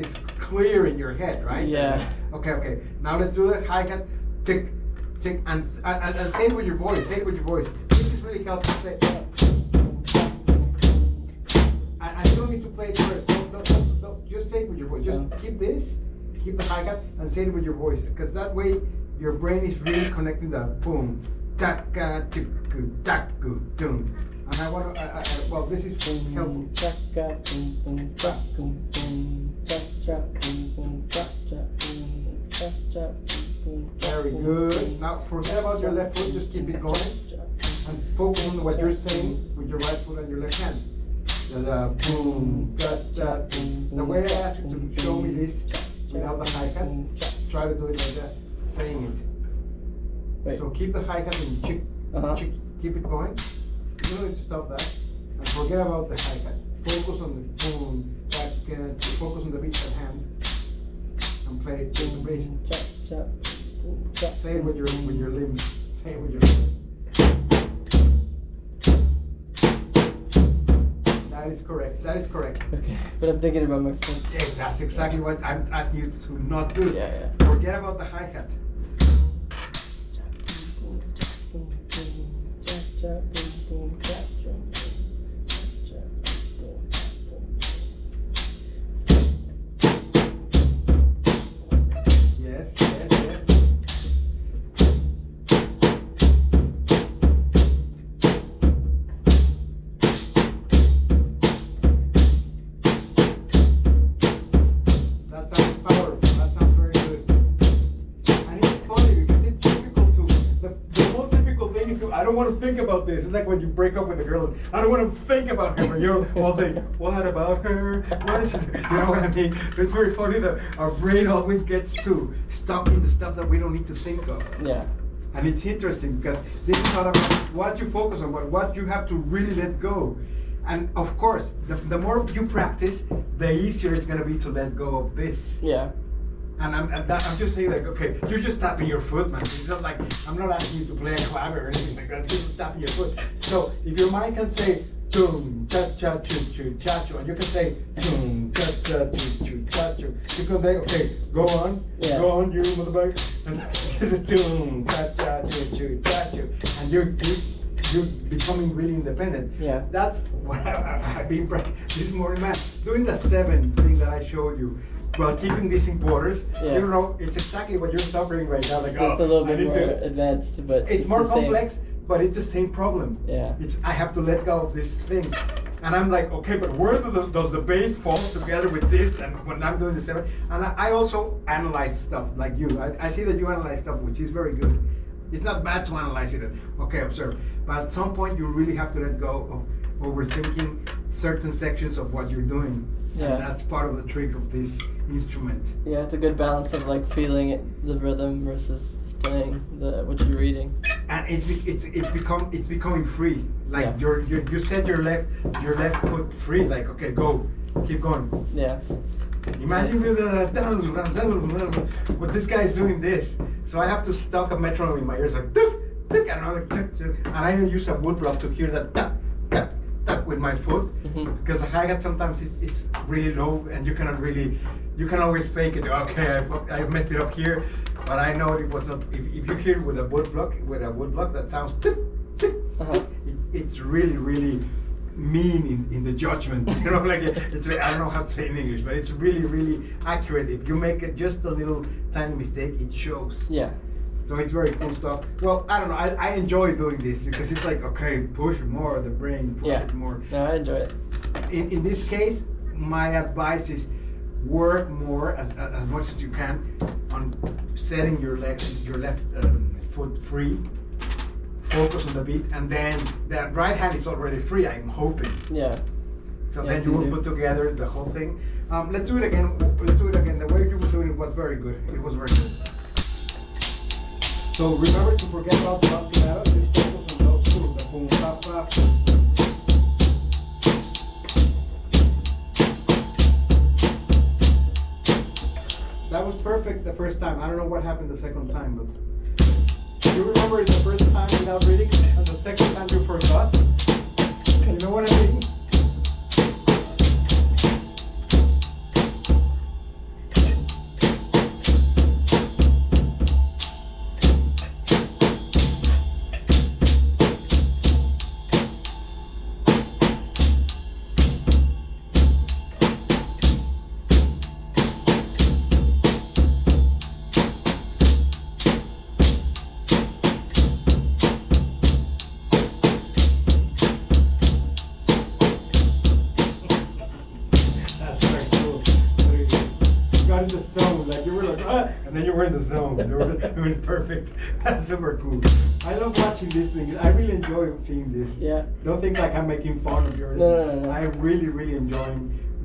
is clear in your head, right? Yeah. Okay. Now let's do the hi-hat. Tick, tick, and say it with your voice. Say it with your voice. This is really helpful. Say. And you don't need to play it first. Don't. Just say it with your voice. Just keep this, keep the hi-hat, and say it with your voice. Because that way, your brain is really connecting the boom, taka, tuku, taku, doom. And I want to, well, this is helpful. Very good. Now forget about your left foot, just keep it going. And focus on what you're saying with your right foot and your left hand. The boom, cha, boom. The way I asked you to show me this without the hi-hat, try to do it like that, saying it. Wait. So keep the hi-hat and chick, chick, keep it going. You don't need to stop that. And forget about the hi-hat. Focus on the boom, focus on the beat at hand. And play it with the bass. Say it with your limbs. Say it with your limbs. That is correct. That is correct. Okay, but I'm thinking about my foot. Yes, that's exactly what I'm asking you to not do. Yeah. Forget about the hi-hat. Yes. That sounds powerful. That sounds very good. And it's funny because it's difficult to. The most difficult thing is to. I don't want to think about this. It's like when you break up with a girl. I don't want to think about her. But you're all thinking, what about her? What is she doing? You know what I mean? It's very funny that our brain always gets too stuck in the stuff that we don't need to think of. Yeah. And it's interesting because this is not about what you focus on, but what you have to really let go. And of course, the more you practice, the easier it's going to be to let go of this. Yeah. And I'm just saying, like, okay, you're just tapping your foot, man. It's not like, I'm not asking you to play a clave or anything like that. You're just tapping your foot. So if your mind can say, boom, cha cha choo choo cha choo, and you can say, boom, cha cha choo choo cha choo, you can say, okay, go on, you motherfucker, and this is boom, cha cha choo choo cha choo, and you're becoming really independent. Yeah. That's what I've been this morning, man. Doing the 7 thing that I showed you. While keeping this in quarters, you know, it's exactly what you're suffering right now. Like, just a little bit more advanced, but it's more complex, but it's the same problem. Yeah. It's I have to let go of this thing, and I'm like, okay, but where does the bass fall together with this? And when I'm doing the 7, and I also analyze stuff like you. I see that you analyze stuff, which is very good. It's not bad to analyze it. Okay, observe. But at some point, you really have to let go of overthinking certain sections of what you're doing. Yeah. And that's part of the trick of this instrument. Yeah, it's a good balance of like feeling it, the rhythm versus playing what you're reading. And it's becoming free. Like you set your left foot free. Like, okay, go, keep going. Yeah. Imagine but this guy is doing this. So I have to stuck a metronome in my ears like tuk, tuk, and I'm like tuk, tuk. And I use a wood block to hear that tap, tap, tap with my foot. Because the hi-hat sometimes it's really low and you can always fake it. Okay, I messed it up here, but I know it was not. If you hear it with a wood block that sounds tuk, tuk, tuk, it's really, really mean in the judgment, you know, like it's I don't know how to say it in English, but it's really, really accurate. If you make it just a little tiny mistake, it shows. Yeah. So it's very cool stuff. Well, I don't know. I enjoy doing this because it's like, okay, push more the brain, push it more. No, I enjoy it. In this case, my advice is work more as much as you can on setting your left foot free. Focus on the beat, and then the right hand is already free, I'm hoping. Yeah. So then you will put together the whole thing. Let's do it again. The way you were doing it was very good. It was very good. So remember to forget about the ostinatos. Just focus on those two. The boom, pa, pa. That was perfect the first time. I don't know what happened the second time, but you remember it the first time without reading, and the second time you forgot. You know what I mean? got in the zone, like you were like, ah, and then you were in the zone. You were doing perfect. That's super cool. I love watching these things. I really enjoy seeing this. Yeah. Don't think like I'm making fun of yours. No. I really, really enjoy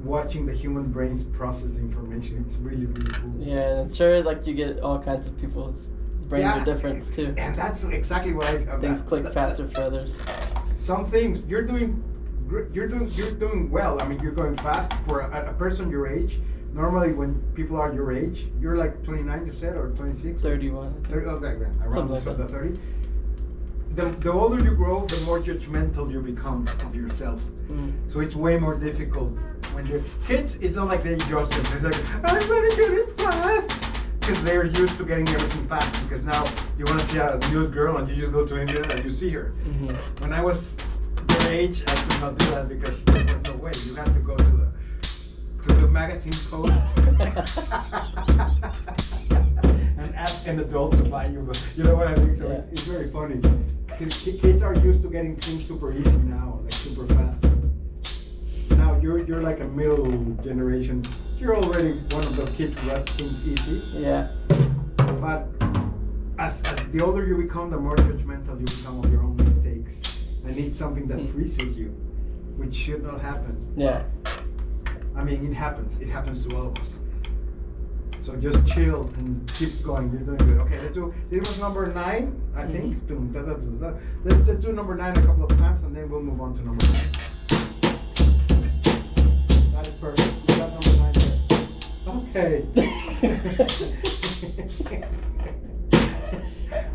watching the human brains process information. It's really, really cool. Yeah, and sure, like you get all kinds of people's brains are different too. And that's exactly what I. Things click faster for others. Some things you're doing well. I mean, you're going fast for a person your age. Normally, when people are your age, you're like 29, you said, or 26? 31. 30, okay, around Like the 30. The older you grow, the more judgmental you become of yourself. So it's way more difficult when you're kids. It's not like they judge them. It's like, I'm gonna get it fast, because they're used to getting everything fast. Because now you want to see a nude girl and you just go to India and you see her. When I was your age, I could not do that because there was no way. You had to go to the magazine post and ask an adult to buy you. You know what I mean? So it's very funny. Kids are used to getting things super easy now, like super fast. Now you're like a middle generation. You're already one of the kids who got things easy. Yeah. But as the older you become, the more judgmental you become of your own mistakes. And it's something that freezes you, which should not happen. Yeah. I mean, it happens. It happens to all of us. So just chill and keep going. You're doing good. Okay, let's do. This was number 9, I think. Let's do number 9 a couple of times, and then we'll move on to number 10. That is perfect. You got number 9 there. Okay.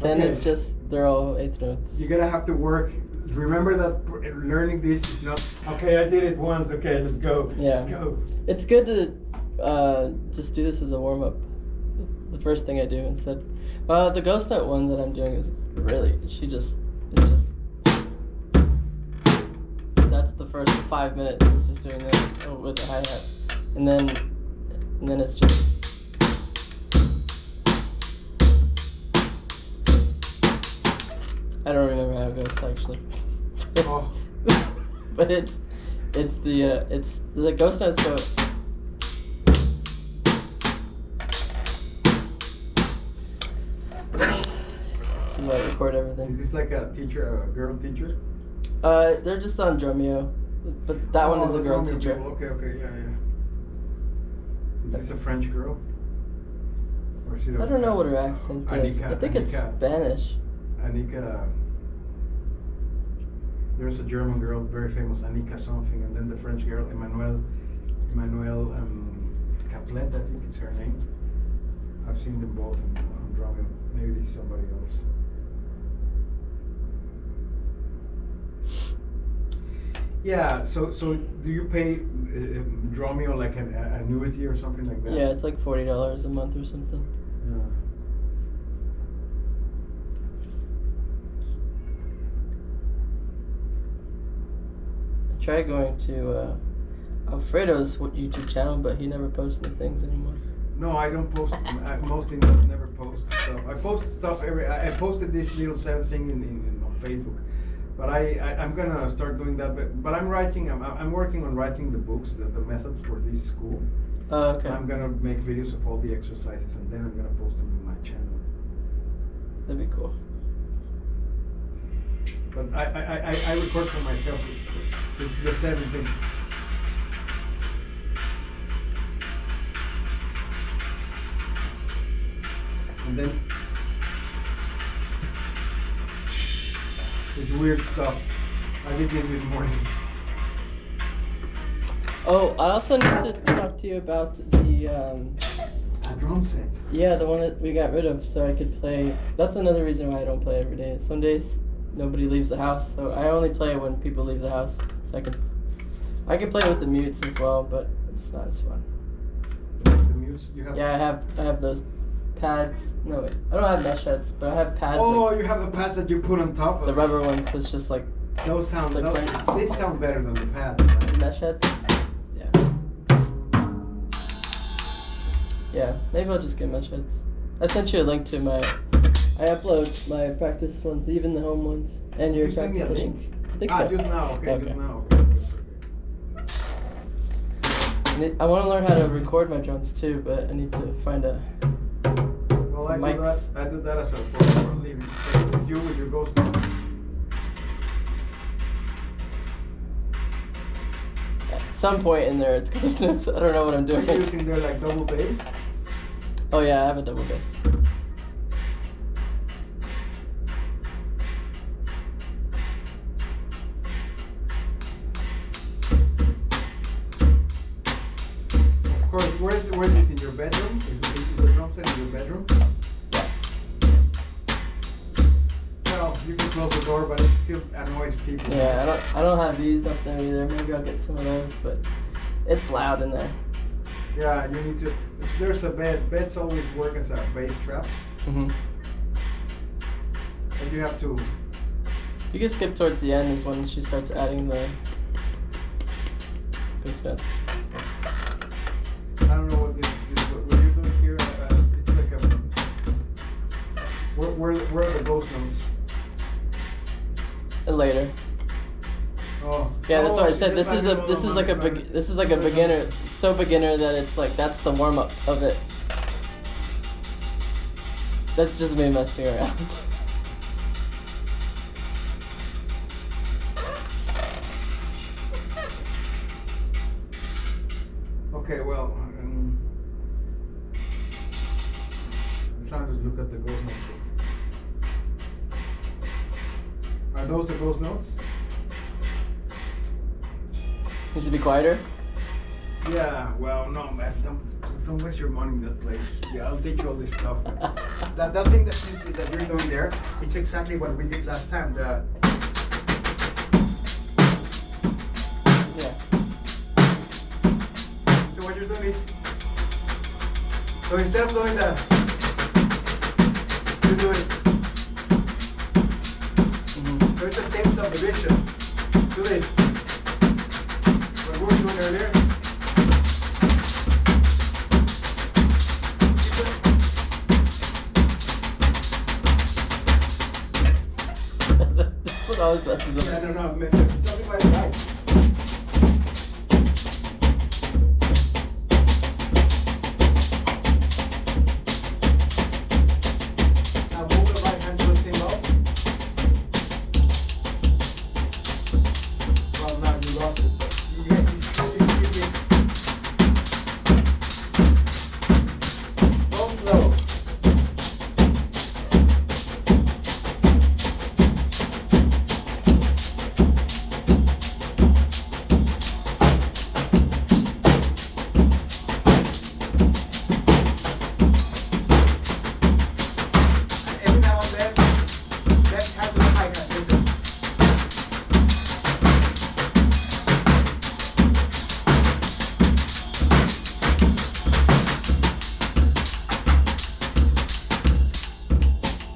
10 is just, they're all eighth notes. You're gonna have to work. Remember that learning this is not okay. I did it once. Okay, let's go. Yeah. Let's go. It's good to just do this as a warm up. The first thing I do instead. The ghost note one that I'm doing is really. It's just. That's the first 5 minutes. It's just doing this with the hi hat, and then it's just. I don't remember how it goes actually. Oh. But it's the ghost notes go. This is why I record everything. Is this like a teacher, a girl teacher? They're just on Drumeo, but that one is a girl teacher. Okay, yeah. Is this a French girl? Or is it I don't know what her accent is. I think it's Spanish. Annika. There's a German girl, very famous, Annika something, and then the French girl, Emmanuelle Caplet, I think it's her name. I've seen them both on Drumeo. Maybe this is somebody else. Yeah. So do you pay Drumeo like an annuity or something like that? Yeah, it's like $40 a month or something. Yeah. Try going to Alfredo's YouTube channel, but he never posts any things anymore. No, I don't post. I mostly never post stuff. I post stuff I posted this little sad thing on Facebook, but I'm gonna start doing that. But I'm writing. I'm working on writing the books, the methods for this school. Oh, okay. I'm gonna make videos of all the exercises, and then I'm gonna post them in my channel. That'd be cool. But I record for myself. This is the 7th thing. And then it's weird stuff. I did this morning. Oh, I also need to talk to you about the A drum set. Yeah, the one that we got rid of, so I could play. That's another reason why I don't play every day. Some days nobody leaves the house, so I only play when people leave the house. So I can play with the mutes as well, but it's not as fun. The mutes you have. Yeah, I have those pads. No wait, I don't have mesh heads, but I have pads. Oh, like, you have the pads that you put on top of the rubber ones. It's just like those sound. like they sound better than the pads. Right? mesh heads. Yeah. Yeah, maybe I'll just get mesh heads. I sent you a link to my. I upload my practice ones, even the home ones, and your You sent me a practice link? sessions. I think so. Just now. Okay, Okay. just now. Okay. I want to learn how to record my drums too, but I need to find a. Well, Some I mics. do that as a for a living. So this is you with your ghost notes. At some point in there, it's ghost notes. I don't know what I'm Are doing. you using there like double bass? Oh yeah, I have a double bass. Of course, where is this in your bedroom? Is the drum set in your bedroom? Well, you can close the door, but it still annoys people. Yeah, I don't have these up there either. Maybe I'll get some of those, but it's loud in there. Yeah, you need to. If there's a bed. Beds always work as a bass traps, Mhm. but you have to. You can skip towards the end. Is when she starts adding the ghost notes. I don't know what what you're doing here. It's like a. Where are the ghost notes? Later. Oh. Yeah, that's Oh, what I said. This yes, is I the know, this is no, like a sorry. big this is like a beginner, so beginner that it's like that's the warm up of it. That's just me messing around. Okay, well, I'm trying to look at the ghost notes. Are those the ghost notes? Needs to be quieter. Yeah, well, no, man, don't waste your money in that place. Yeah, I'll teach you all this stuff. that thing that you're doing there, it's exactly what we did last time. Yeah. So what you're doing is, so instead of doing that, you do it. Mhm. So it's the same subdivision. Do this. What we were doing earlier. That's what always messes I up. don't know, man. Tell me what it's like. Now move the right hand to the cymbal. Well, now you lost it. You get go slow. Every now and then, left hand to the hi-hat. Listen.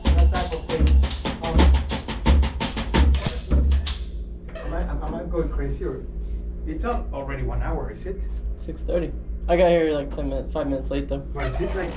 That type of thing. Am I going crazy or? It's not already 1 hour, is it? 6:30. I got here like 5 minutes late though. Or is it like?